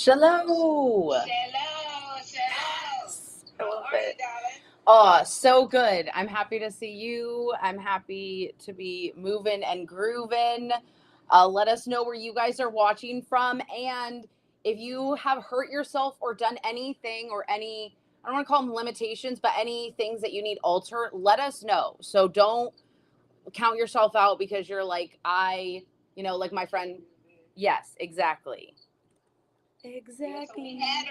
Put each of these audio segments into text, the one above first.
Shalom. Hello. How are you, darling? Oh, so good. I'm happy to see you. I'm happy to be moving and grooving. Let us know where you guys are watching from. And if you have hurt yourself or done anything or any, I don't want to call them limitations, but any things that you need alter, let us know. So don't count yourself out because you're like, like my friend. Yes, exactly. Yeah, so we had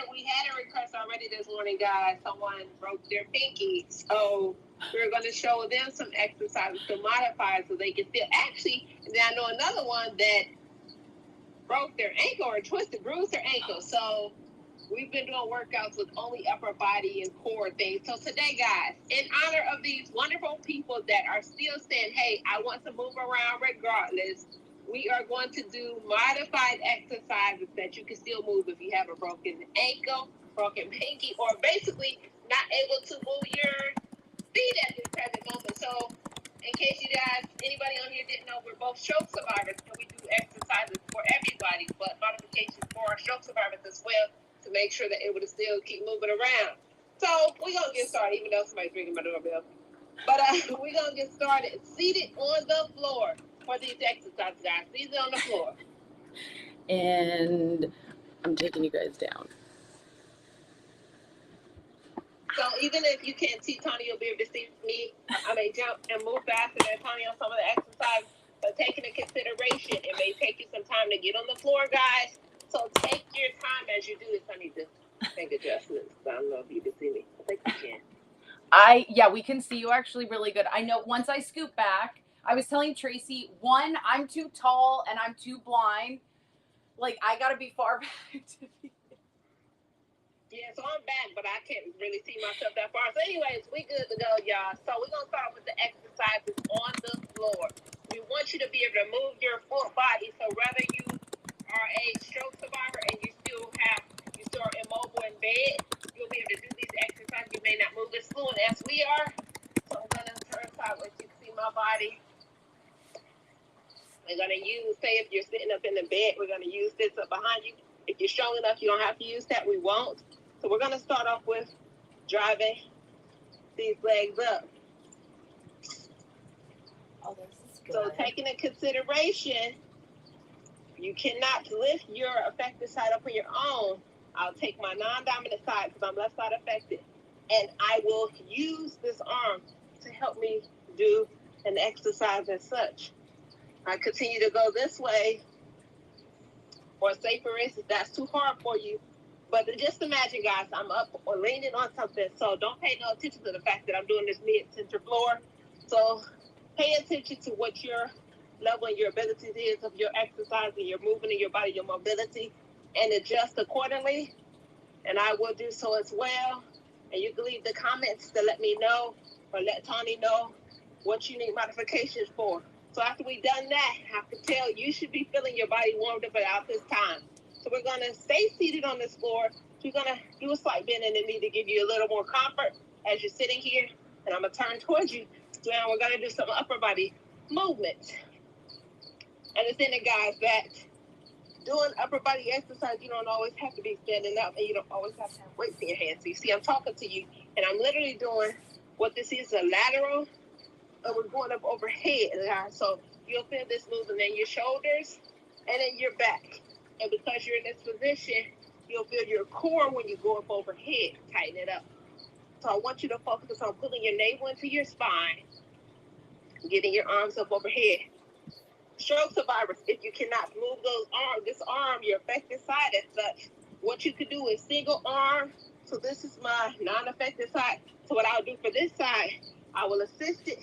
a request already this morning, guys. Someone broke their pinky, so we're going to show them some exercises to modify so they can feel. Actually, and then I know another one that broke their ankle or bruised their ankle. So we've been doing workouts with only upper body and core things. So today, guys, in honor of these wonderful people that are still saying, "Hey, I want to move around regardless," we are going to do modified exercises that you can still move if you have a broken ankle, broken pinky, or basically not able to move your feet at this present moment. So, in case you guys, anybody on here didn't know, we're both stroke survivors, and we do exercises for everybody, but modifications for our stroke survivors as well to make sure they're able to still keep moving around. So, we're going to get started, even though somebody's ringing my doorbell. But we're going to get started seated on the floor for these exercises, guys. Seated on the floor. And I'm taking you guys down. So even if you can't see Tawnie, you'll be able to see me. I may jump and move faster than Tawnie on some of the exercises, but taking into consideration, it may take you some time to get on the floor, guys. So take your time as you do this. I need to make adjustments. I don't know if you can see me. I think you can. We can see you actually really good. I know once I scoop back, I was telling Tracey, one, I'm too tall and I'm too blind. Like, I gotta be far back to be. Yeah, so I'm back, but I can't really see myself that far. So anyways, we good to go, y'all. So we're going to start with the exercises on the floor. We want you to be able to move your full body. So whether you are a stroke survivor and you still are immobile in bed, you'll be able to do these exercises. You may not move as fluent as we are. So I'm going to turn sideways. You can see my body. We're going to use, say if you're sitting up in the bed, we're going to use this up behind you. If you're strong enough, you don't have to use that. We won't. So we're going to start off with driving these legs up. Oh, this is good. So taking into consideration, you cannot lift your affected side up on your own. I'll take my non-dominant side because I'm left side affected. And I will use this arm to help me do an exercise as such. I continue to go this way. Or say, for instance, that's too hard for you. But just imagine, guys, I'm up or leaning on something. So don't pay no attention to the fact that I'm doing this mid-center floor. So pay attention to what your level and your abilities is of your exercise and your movement in your body, your mobility, and adjust accordingly. And I will do so as well. And you can leave the comments to let me know or let Tawnie know what you need modifications for. So after we've done that, I can tell you should be feeling your body warmed up about this time. So we're going to stay seated on this floor. We're going to do a slight bend in the knee to give you a little more comfort as you're sitting here. And I'm going to turn towards you. Now we're going to do some upper body movements. Understand it, guys, that doing upper body exercise, you don't always have to be standing up and you don't always have to have weights in your hands. So you see, I'm talking to you and I'm literally doing what this is, a lateral. And we're going up overhead, guys. So you'll feel this movement in your shoulders and in your back. And because you're in this position, you'll feel your core when you go up overhead. Tighten it up. So I want you to focus on pulling your navel into your spine, getting your arms up overhead. Stroke survivors, if you cannot move this arm, your affected side as such, what you could do is single arm. So this is my non-affected side. So what I'll do for this side, I will assist it,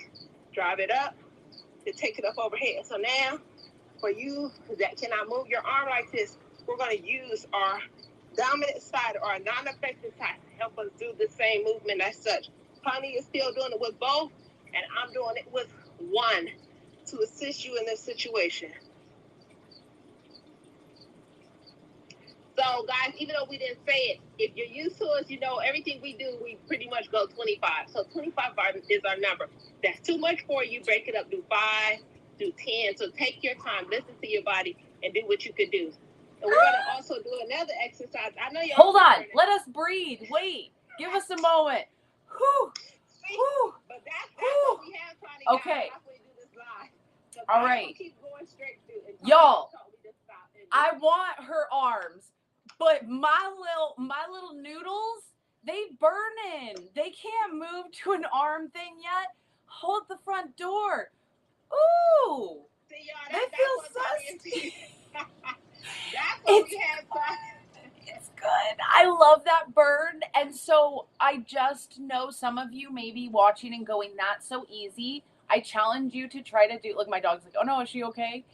drive it up, to take it up overhead. So now, for you that cannot move your arm like this, we're going to use our dominant side or our non-affected side to help us do the same movement as such. Tawnie is still doing it with both, and I'm doing it with one to assist you in this situation. So, guys, even though we didn't say it, if you're used to us, you know everything we do, we pretty much go 25. So 25 is our number. That's too much for you. Break it up. Do 5, do 10. So take your time. Listen to your body and do what you can do. And we're going to also do another exercise. I know y'all. Hold on. Let us breathe. Wait. Give us a moment. Whew. See? Whew. But that's what we have, Tawnie. Okay. That's what we do this live. So all right. Keep going straight through. Y'all, I want her arms, but my little noodles, they burning. They can't move to an arm thing yet. Hold the front door. Ooh. See, y'all, they feel sussy. That's what we have. It's good. I love that burn. And so I just know some of you may be watching and going, that's so easy. I challenge you to try to do, look, my dog's like, oh no, is she okay?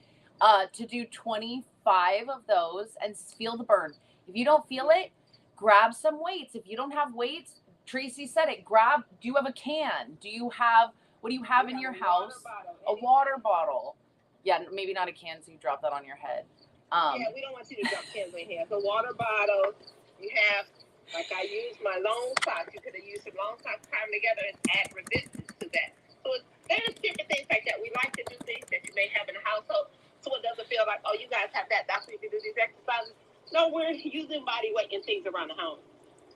To do 25 of those and feel the burn. If you don't feel it, grab some weights. If you don't have weights, Tracey said it, do you have a can? What do you have in your house? A water bottle. Yeah, maybe not a can, so you drop that on your head. Yeah, we don't want you to drop cans in here. So water bottle, you have, like I used my long socks. You could have used some long socks, tie them together and add resistance to that. So there's different things like that. We like to do things that you may have in the household so it doesn't feel like, oh, you guys have that. That's where you can do these exercises. No, we're using body weight and things around the home.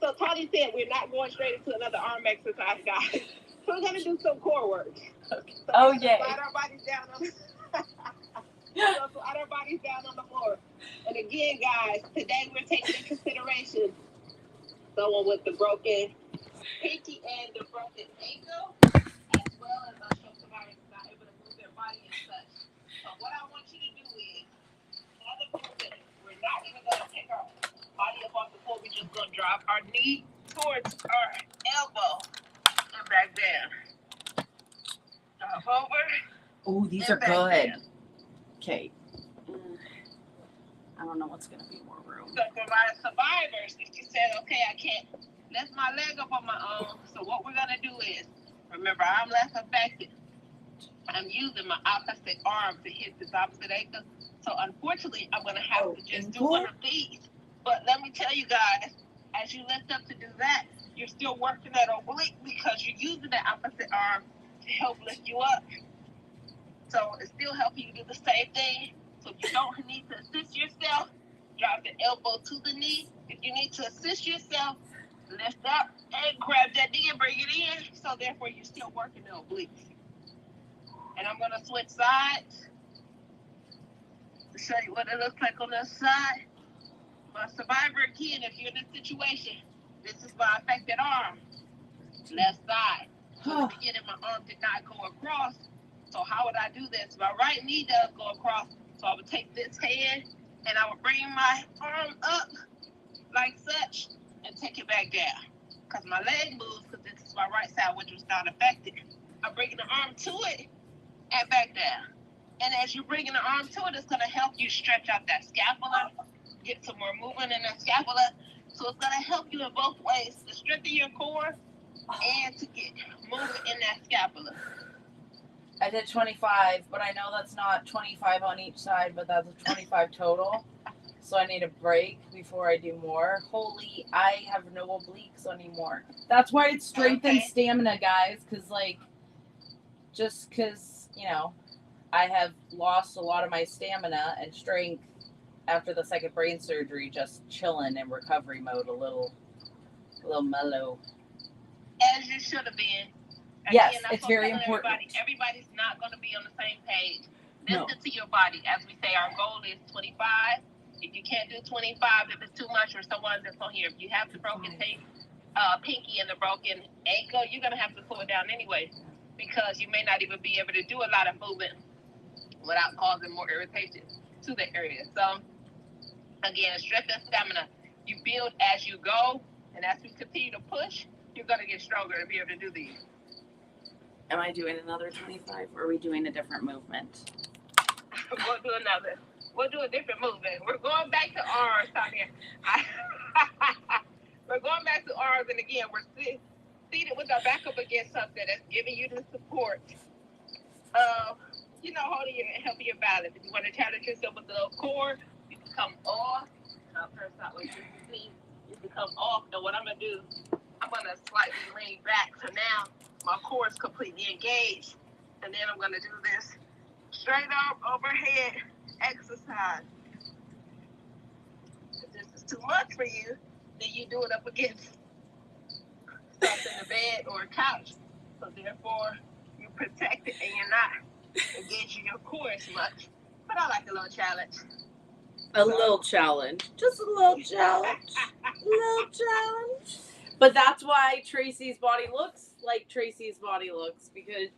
So Tawnie said we're not going straight into another arm exercise, guys. So we're going to do some core work. Okay. So yay. Slide our bodies down on slide our bodies down on the floor. And again, guys, today we're taking into consideration someone with the broken pinky and the broken ankle, as well as I'll show somebody who's not able to move their body and such. So what I want you to do is, on the movement, we're not even going to take our body up off the floor. We're just going to drop our knee towards our elbow and back down. Drop over. Oh, these are good. Down. Okay. I don't know what's going to be more room. So for my survivors, if you said, okay, I can't lift my leg up on my own, so what we're going to do is, remember, I'm less affected. I'm using my opposite arm to hit this opposite ankle. So unfortunately, I'm going to have to just do one of these. But let me tell you guys, as you lift up to do that, you're still working that oblique because you're using the opposite arm to help lift you up. So it's still helping you do the same thing. So if you don't need to assist yourself, drop the elbow to the knee. If you need to assist yourself, lift up and grab that knee and bring it in. So therefore, you're still working the obliques. And I'm going to switch sides to show you what it looks like on the side. My survivor, again, if you're in this situation, this is my affected arm. Left side. So in the beginning, my arm did not go across. So how would I do this? My right knee does go across. So I would take this hand and I would bring my arm up like such and take it back down. Because my leg moves because this is my right side, which was not affected. I'm bringing the arm to it and back down. And as you're bringing the arm to it, it's going to help you stretch out that scapula, get some more movement in that scapula. So it's going to help you in both ways to strengthen your core and to get movement in that scapula. I did 25, but I know that's not 25 on each side, but that's a 25 total. So I need a break before I do more. Holy, I have no obliques anymore. That's why it's strength and stamina, guys. Because, I have lost a lot of my stamina and strength after the second brain surgery, just chilling in recovery mode, a little mellow. As you should have been. Yes, it's very important. Everybody's not going to be on the same page. Listen to your body. As we say, our goal is 25. If you can't do 25, if it's too much, or someone that's on here, if you have the broken pinky and the broken ankle, you're going to have to slow it down anyway, because you may not even be able to do a lot of movement without causing more irritation to the area. So, again, strength and stamina. You build as you go, and as we continue to push, you're going to get stronger to be able to do these. Am I doing another 25, or are we doing a different movement? We'll do another. We'll do a different movement. We're going back to arms, Tawnie. We're going back to arms, and again, we're seated with our back up against something that's giving you the support of, holding you and helping your balance. If you want to challenge yourself with the little core, you can come off. I'll turn sideways. You can come off. And what I'm going to do, I'm going to slightly lean back. So now my core is completely engaged. And then I'm going to do this straight up overhead exercise. too much for you, then you do it up against something in the bed or a couch. So therefore, you protect it and you're not engaging your core as much. But I like a little challenge. A little challenge. Just a little challenge. A little challenge. But that's why Tracey's body looks like Tracey's body looks, because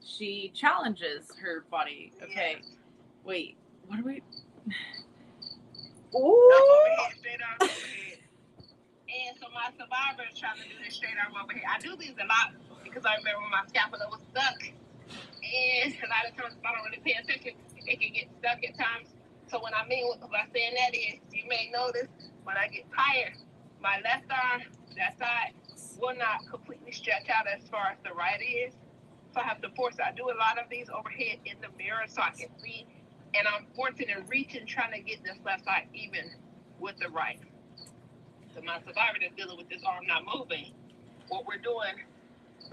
she challenges her body. Okay. Yes. Wait. What are we? Ooh. Overhead, straight arm overhead. And so my survivor is trying to do this straight arm overhead. I do these a lot because I remember when my scapula was stuck. And a lot of times if I don't really pay attention, it can get stuck at times. So what I mean by saying that is, you may notice when I get tired, my left arm, that side, will not completely stretch out as far as the right is. So I have to force it. I do a lot of these overhead in the mirror so I can see. And I'm forcing and reaching, trying to get this left side even with the right. So my survivor that's dealing with this arm not moving, what we're doing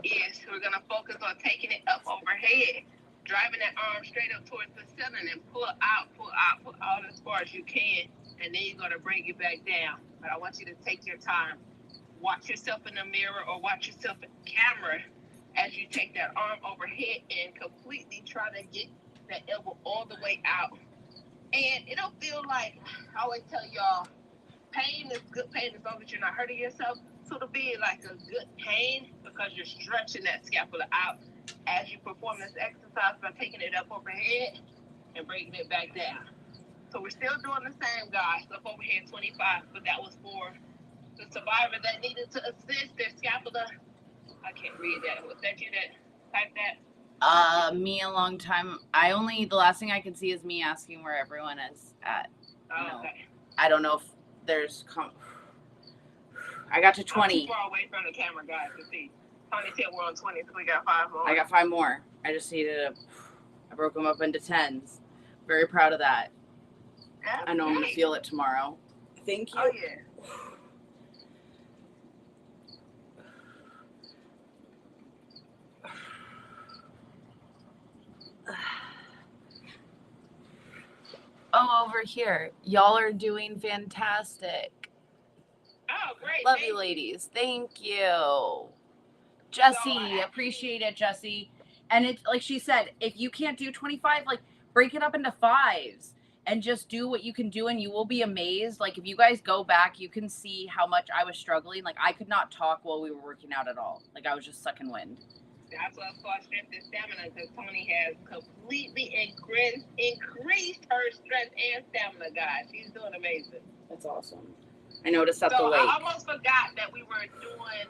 is we're going to focus on taking it up overhead, driving that arm straight up towards the ceiling and pull out as far as you can. And then you're going to bring it back down. But I want you to take your time. Watch yourself in the mirror or watch yourself in the camera as you take that arm overhead and completely try to get that elbow all the way out. And it'll feel like, I always tell y'all, pain is good pain as long as you're not hurting yourself. So it'll be like a good pain because you're stretching that scapula out as you perform this exercise by taking it up overhead and bringing it back down. So we're still doing the same, guys, up overhead 25, but that was for the survivor that needed to assist their scapula. I can't read that. Was that you that typed that? Me a long time. The last thing I can see is me asking where everyone is at. Okay. I don't know if there's I got to 20. I'm too far away from the camera, guys, to see. Tawnie said we're on 20, so we got 5 more. I got 5 more. I just needed I broke them up into 10s. Very proud of that. That's I know great. I'm gonna feel it tomorrow. Thank you. Oh yeah. Oh, over here. Y'all are doing fantastic. Oh, great. Love you, ladies. Thank you. Jesse, appreciate it, Jesse. And it's like she said, if you can't do 25, like break it up into 5s and just do what you can do and you will be amazed. Like if you guys go back, you can see how much I was struggling. Like I could not talk while we were working out at all. Like I was just sucking wind. That's why it's called strength and stamina, because Tawnie has completely increased her strength and stamina, guys. She's doing amazing. That's awesome. I noticed up the weight. I almost forgot that we were doing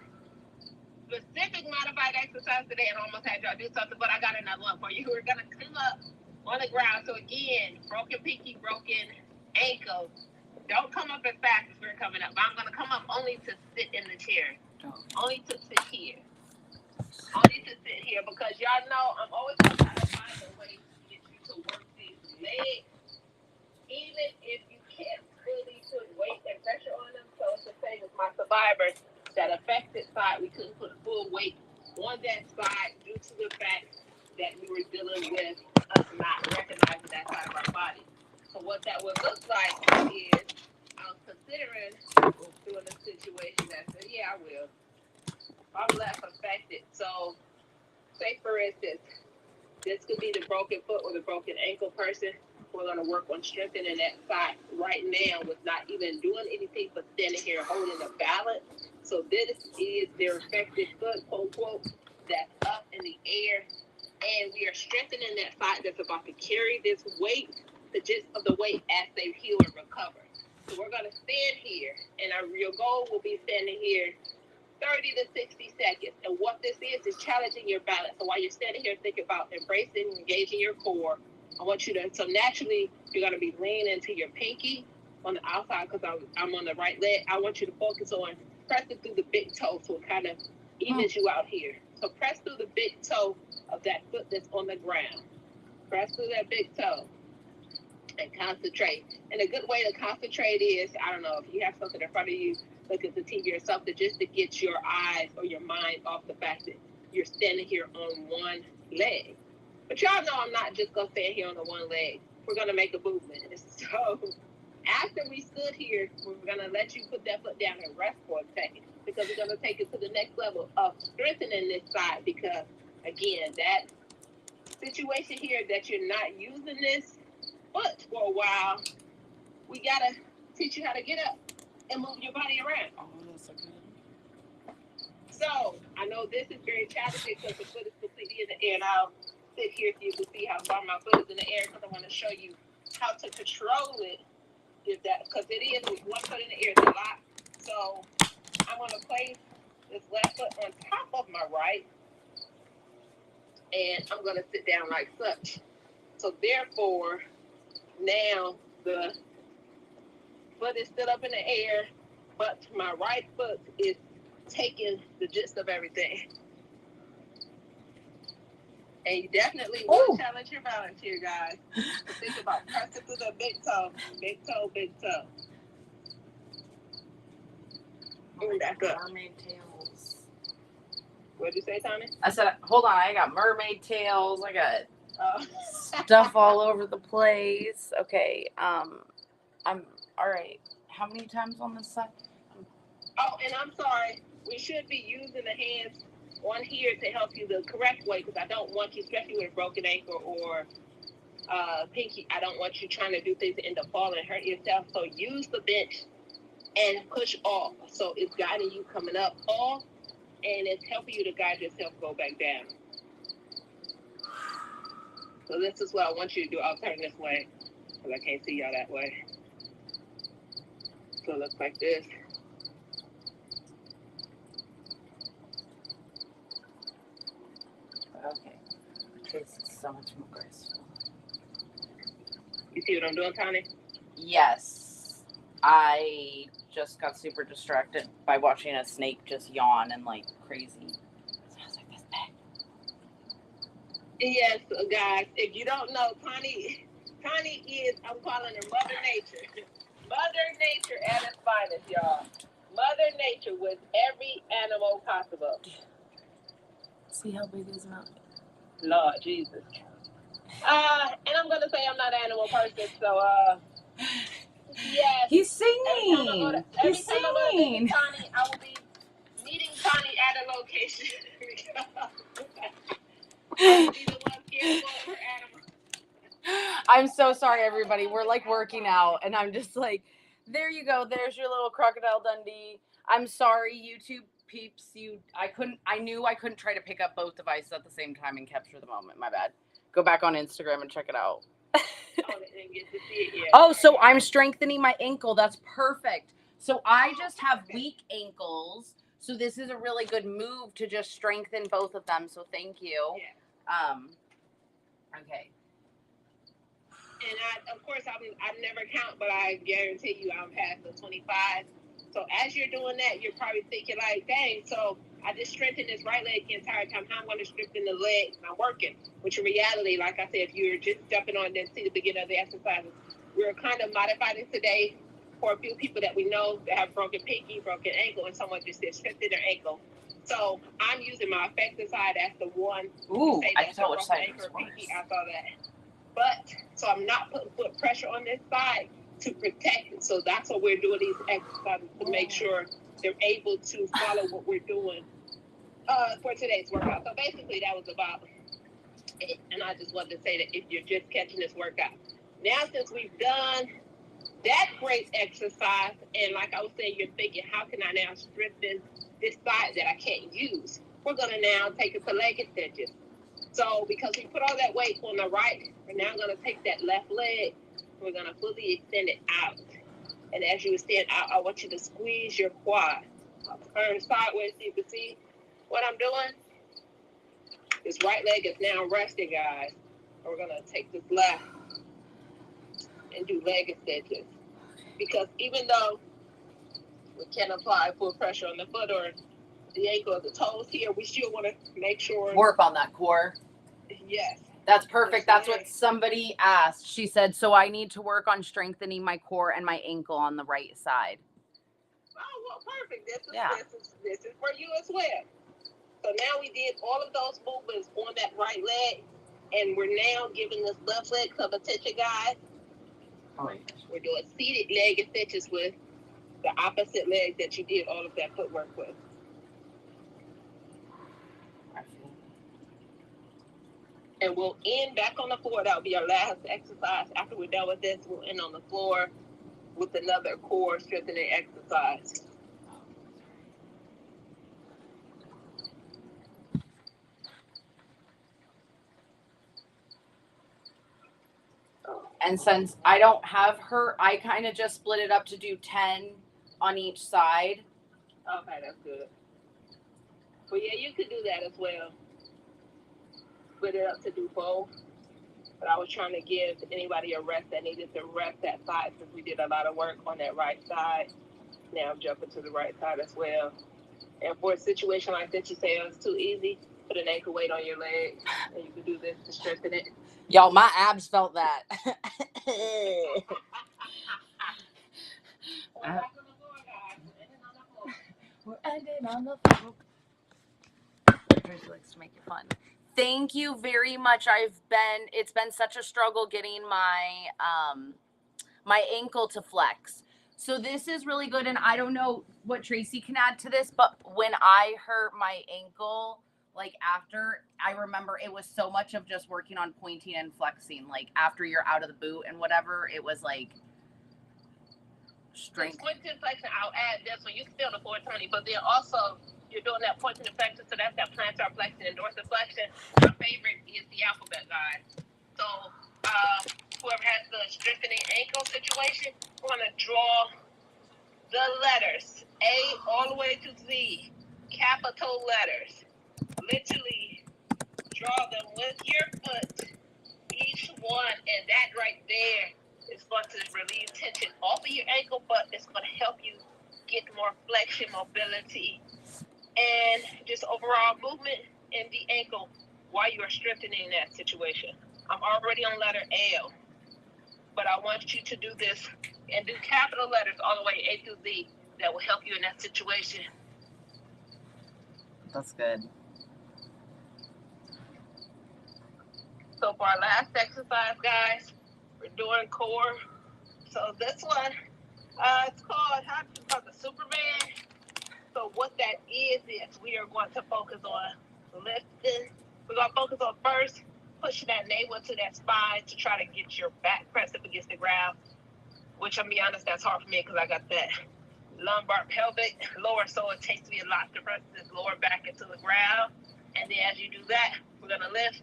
specific modified exercise today and almost had y'all do something, but I got another one for you. We're going to come up on the ground. So again, broken pinky, broken ankle. Don't come up as fast as we're coming up. I'm going to come up only to sit in the chair. Only to sit here. Only to sit here because y'all know I'm always going to try to find a way to get you to work these legs, even if you can't really put weight and pressure on them. So it's the same with my survivors. That affected side, we couldn't put full weight on that side due to the fact that we were dealing with us not recognizing that side of our body. So what that would look like is I was considering doing a situation that said, yeah, I will. I'm less affected. So say for instance, this could be the broken foot or the broken ankle person. We're going to work on strengthening that side right now with not even doing anything but standing here holding a balance. So this is their affected foot, quote, quote, that's up in the air. And we are strengthening that side that's about to carry this weight, the gist of the weight as they heal and recover. So we're going to stand here, and your goal will be standing here 30 to 60 seconds. And what this is challenging your balance. So while you're standing here, think about embracing, engaging your core. I want you to, so naturally, you're going to be leaning into your pinky on the outside because I'm on the right leg. I want you to focus on pressing through the big toe so it kind of evens you out here. So press through the big toe of that foot that's on the ground. Press through that big toe and concentrate. And a good way to concentrate is, I don't know, if you have something in front of you, look at the TV or something just to get your eyes or your mind off the fact that you're standing here on one leg. But y'all know I'm not just going to stand here on the one leg. We're going to make a movement. So After we stood here, we're going to let you put that foot down and rest for a second, because we're going to take it to the next level of strengthening this side, because, again, that situation here that you're not using this foot for a while, we got to teach you how to get up and move your body around. Oh, that's so good. So, I know this is very challenging because the foot is completely in the air. And I'll sit here so you can see how far my foot is in the air, because I want to show you how to control it. If that, because it is with one foot in the air, it's a lot. So, I'm going to place this left foot on top of my right, and I'm going to sit down like such. So, therefore, now the foot is still up in the air, but my right foot is taking the gist of everything. And you definitely want to challenge your balance here, guys. So think about pressing through the big toe, big toe, big toe. And back up. Mermaid tails. What'd you say, Tawnie? I said, hold on, I got mermaid tails. I got stuff all over the place. Okay, I'm all right. How many times on this side? Oh, and I'm sorry. We should be using the hands on here to help you the correct way, because I don't want you, especially with a broken ankle or pinky, I don't want you trying to do things that end up falling and hurt yourself. So use the bench and push off. So it's guiding you coming up off, and it's helping you to guide yourself go back down. So this is what I want you to do. I'll turn this way because I can't see y'all that way. So it looks like this. Okay. This is so much more graceful. You see what I'm doing, Tawnie? Yes. I just got super distracted by watching a snake just yawn and like crazy. Sounds like this big. Yes, guys. If you don't know, Tawnie is, I'm calling her Mother Nature. Mother Nature at its finest, y'all. Mother Nature with every animal possible. See how big his mouth is? Lord Jesus. And I'm gonna say I'm not an animal person, so yes. He's singing. Every time I go to visit Tawnie, I will be meeting Tawnie at a location. I will be the one caring for her animals. I'm so sorry, everybody. We're like working out, and I'm just like, there you go. There's your little Crocodile Dundee. I'm sorry, YouTube peeps. I knew I couldn't try to pick up both devices at the same time and capture the moment. My bad. Go back on Instagram and check it out. Didn't get to see it yet. Oh, so I'm strengthening my ankle. That's perfect. So I just have weak ankles. So this is a really good move to just strengthen both of them. So thank you. Yeah. Okay. And of course, I never count, but I guarantee you I'm past the 25. So as you're doing that, you're probably thinking like, dang, so I just strengthened this right leg the entire time. How I'm going to strengthen the leg when I'm working? Which in reality, like I said, if you're just jumping on and see the beginning of the exercises, we're kind of modified it today for a few people that we know that have broken pinky, broken ankle, and someone just said strengthen their ankle. So I'm using my effective side as the one. Ooh, I can tell which side is worse. I saw that. But, so I'm not putting foot pressure on this side to protect it. So that's what we're doing these exercises to make sure they're able to follow what we're doing for today's workout. So basically that was about it. And I just wanted to say that if you're just catching this workout. Now, since we've done that great exercise, and like I was saying, you're thinking, how can I now strengthen this side that I can't use? We're going to now take it to leg extensions. So because we put all that weight on the right, we're now going to take that left leg, we're going to fully extend it out. And as you extend out, I want you to squeeze your quad. I'll turn sideways so you can see what I'm doing. This right leg is now resting, guys. And we're going to take this left and do leg extensions. Because even though we can apply full pressure on the foot or the ankle or the toes here, we still want to make sure. Work on that core. Yes. That's perfect. That's what somebody asked. She said, so I need to work on strengthening my core and my ankle on the right side. Oh, well, perfect. This is for you as well. So now we did all of those movements on that right leg, and we're now giving this left leg some attention, guys. Oh. We're doing seated leg extensions with the opposite leg that you did all of that footwork with. And we'll end back on the floor. That will be our last exercise. After we're done with this, we'll end on the floor with another core strengthening exercise. And since I don't have her, I kind of just split it up to do 10 on each side. Okay, that's good. Well, yeah, you could do that as well. Split it up to do both. But I was trying to give anybody a rest that needed to rest that side since we did a lot of work on that right side. Now I'm jumping to the right side as well. And for a situation like this, you say it's too easy, put an ankle weight on your leg, and you can do this to strengthen it. Y'all, my abs felt that. We're ending on the floor. Tracey likes to make it fun. Thank you very much. It's been such a struggle getting my my ankle to flex. So this is really good, and I don't know what Tracey can add to this, but when I hurt my ankle, like after, I remember it was so much of just working on pointing and flexing. Like after you're out of the boot and whatever, it was like strength. Pointing and flexing, I'll add this one. You can feel the 420, but then also you're doing that pointing and flexion, so that's that plantar flexion and dorsiflexion. My favorite is the alphabet, guys. So whoever has the strengthening ankle situation, we're going to draw the letters A all the way to Z, capital letters. Literally draw them with your foot, each one, and that right there is going to relieve tension off of your ankle, but it's going to help you get more flexion, mobility, and just overall movement in the ankle while you are strengthening that situation. I'm already on letter L, but I want you to do this and do capital letters all the way A through Z. That will help you in that situation. That's good. So for our last exercise, guys, we're doing core. So this one, it's called the Superman. So what that is we are going to focus on lifting. We're going to focus on first pushing that navel to that spine to try to get your back pressed up against the ground, which I'm be honest, that's hard for me because I got that lumbar pelvic lower, so it takes me a lot to press this lower back into the ground. And then as you do that, we're going to lift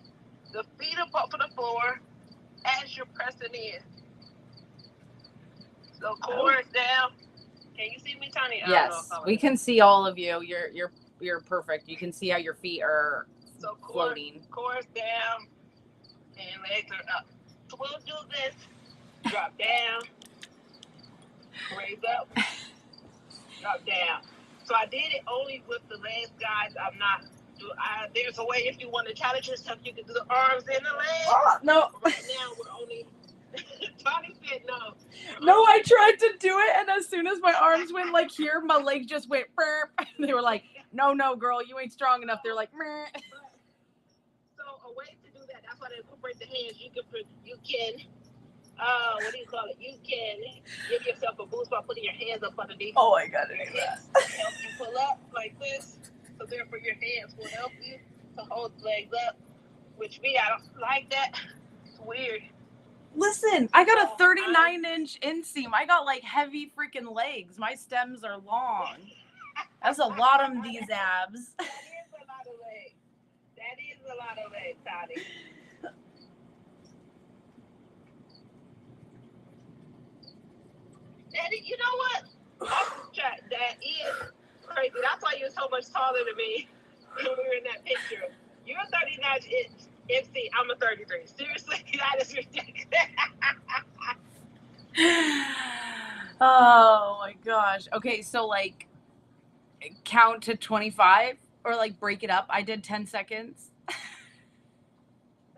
the feet up off of the floor as you're pressing in. So core is down. Can you see me, Tawnie? Yes, we can see all of you. You're perfect. You can see how your feet are floating. Core is down and legs are up. So we'll do this. Drop down. Raise up. Drop down. So I did it only with the legs, guys. There's a way if you want to challenge yourself, you can do the arms and the legs. Oh, no. Right now we're only. Tawnie said no. No, I tried to do it, and as soon as my arms went like here, my legs just went burp. They were like, no, girl, you ain't strong enough. They're like, meh. So a way to do that, that's why they incorporate the hands. You can what do you call it? You can give yourself a boost by putting your hands up underneath. Oh, I got it. Help you pull up like this. So therefore your hands will help you to hold the legs up. Which me, I don't like that. It's weird. Listen, I got a 39-inch inseam. I got like heavy freaking legs. My stems are long. That's a lot of these abs. That is a lot of legs. That is a lot of legs, Tawnie. You know what? That is crazy. That's why you're so much taller than me when we were in that picture. You're 39-inch MC. I'm a 33. Seriously, that is ridiculous. Oh my gosh. Okay, so like count to 25 or like break it up. I did 10 seconds.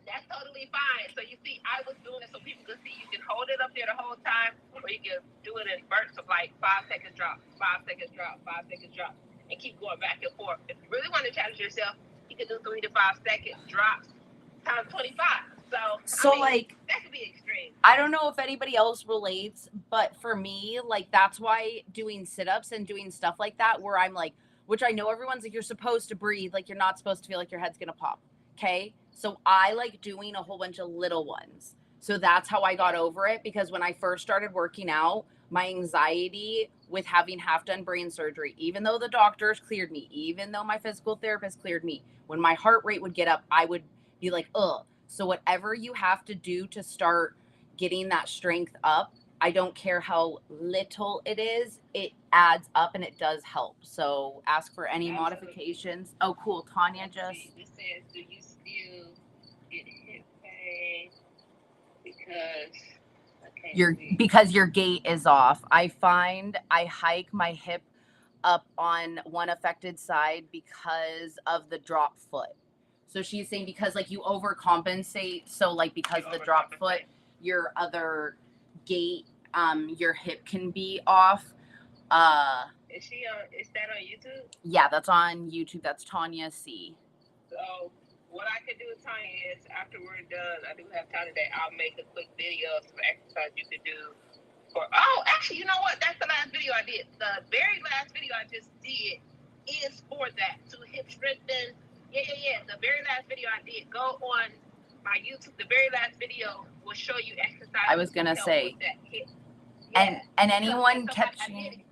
That's totally fine. So you see, I was doing it so people could see. You can hold it up there the whole time, or you can do it in bursts of like 5 seconds drop, 5 seconds drop, 5 seconds drop, and keep going back and forth. If you really want to challenge yourself, you can do 3 to 5 second drops times 25. So like that could be extreme. I don't know if anybody else relates, but for me, like that's why doing sit-ups and doing stuff like that where I'm like, which I know everyone's like, you're supposed to breathe, like you're not supposed to feel like your head's gonna pop. Okay. So I like doing a whole bunch of little ones. So that's how I got over it, because when I first started working out, my anxiety with having half done brain surgery, even though the doctors cleared me, even though my physical therapist cleared me, when my heart rate would get up, I would be like, ugh. So whatever you have to do to start getting that strength up, I don't care how little it is, it adds up and it does help. So ask for any modifications. Oh, cool. Tanya just. This says, do you still get hip pain because your gait is off? I find I hike my hip up on one affected side because of the drop foot. So she's saying because like you overcompensate, so like because of the drop foot, your other gait, your hip can be off. Is that on YouTube? Yeah, that's on YouTube. That's Tawnie C. So what I can do with Tawnie is after we're done, I do have time today, I'll make a quick video of some exercise you could do actually, you know what? That's the last video I did. The very last video I just did is for that, to hip strengthen. Yeah. The very last video I did, go on my YouTube. The very last video will show you exercise. I was gonna say, and anyone catching,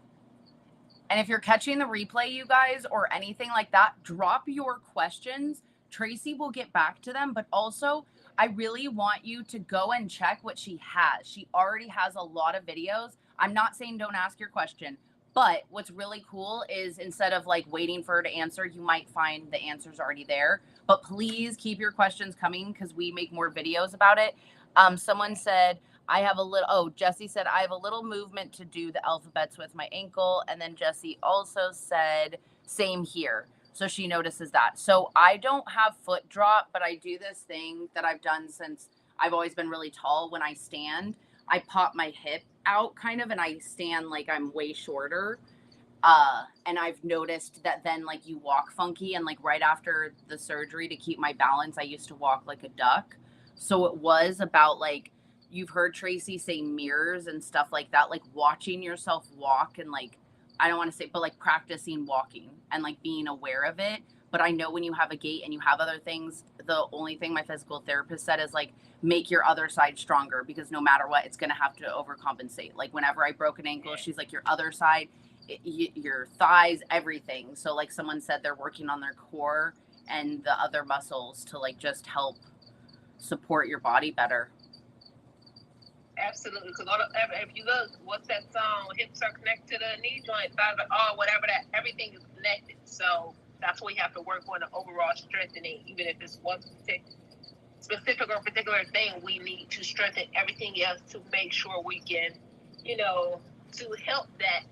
and if you're catching the replay, you guys, or anything like that, drop your questions. Tracey will get back to them, but also I really want you to go and check what she has. She already has a lot of videos. I'm not saying don't ask your question, but what's really cool is instead of like waiting for her to answer, you might find the answers already there. But please keep your questions coming because we make more videos about it. Someone said, Jesse said, I have a little movement to do the alphabets with my ankle. And then Jesse also said, same here. So she notices that. So I don't have foot drop, but I do this thing that I've done since I've always been really tall. When I stand, I pop my hip out kind of, and I stand like I'm way shorter. And I've noticed that then like you walk funky, and like right after the surgery to keep my balance, I used to walk like a duck. So it was about like, you've heard Tracey say mirrors and stuff like that, like watching yourself walk and like, I don't want to say, but like practicing walking and like being aware of it. But I know when you have a gait and you have other things, the only thing my physical therapist said is like, make your other side stronger, because no matter what, it's going to have to overcompensate. Like whenever I broke an ankle, she's like, your other side, your thighs, everything. So like someone said, they're working on their core and the other muscles to like just help support your body better. Absolutely, because if you look, what's that song? Hips are connected to the knee joint, whatever that. Everything is connected. So that's what we have to work on, the overall strengthening. Even if it's one specific or particular thing, we need to strengthen everything else to make sure we can, to help that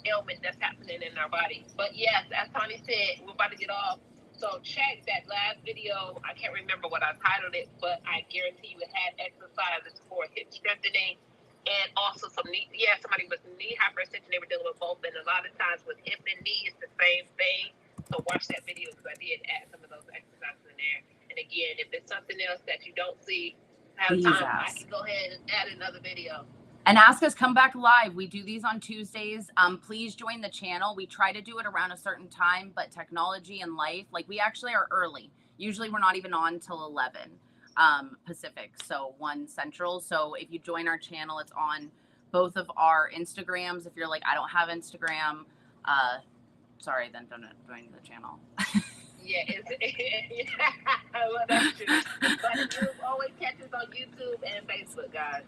ailment that's happening in our body. But yes, as Tawnie said, we're about to get off. So check that last video. I can't remember what I titled it, but I guarantee you it had exercises for hip strengthening and also some knee. Yeah, somebody with knee hyperextension, they were dealing with both. And a lot of times with hip and knee, it's the same thing. So watch that video because I did add some of those exercises in there. And again, if it's something else that you don't see, have time, I can go ahead and add another video. And ask us, come back live. We do these on Tuesdays. Please join the channel. We try to do it around a certain time, but technology and life, like we actually are early. Usually we're not even on till 11 Pacific, so 1 Central. So if you join our channel, it's on both of our Instagrams. If you're like, I don't have Instagram, sorry, then don't join the channel. Yeah, well, that's true. But you always catch us on YouTube and Facebook, guys.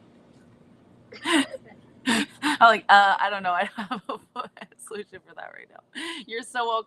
I don't know. I don't have a solution for that right now. You're so welcome.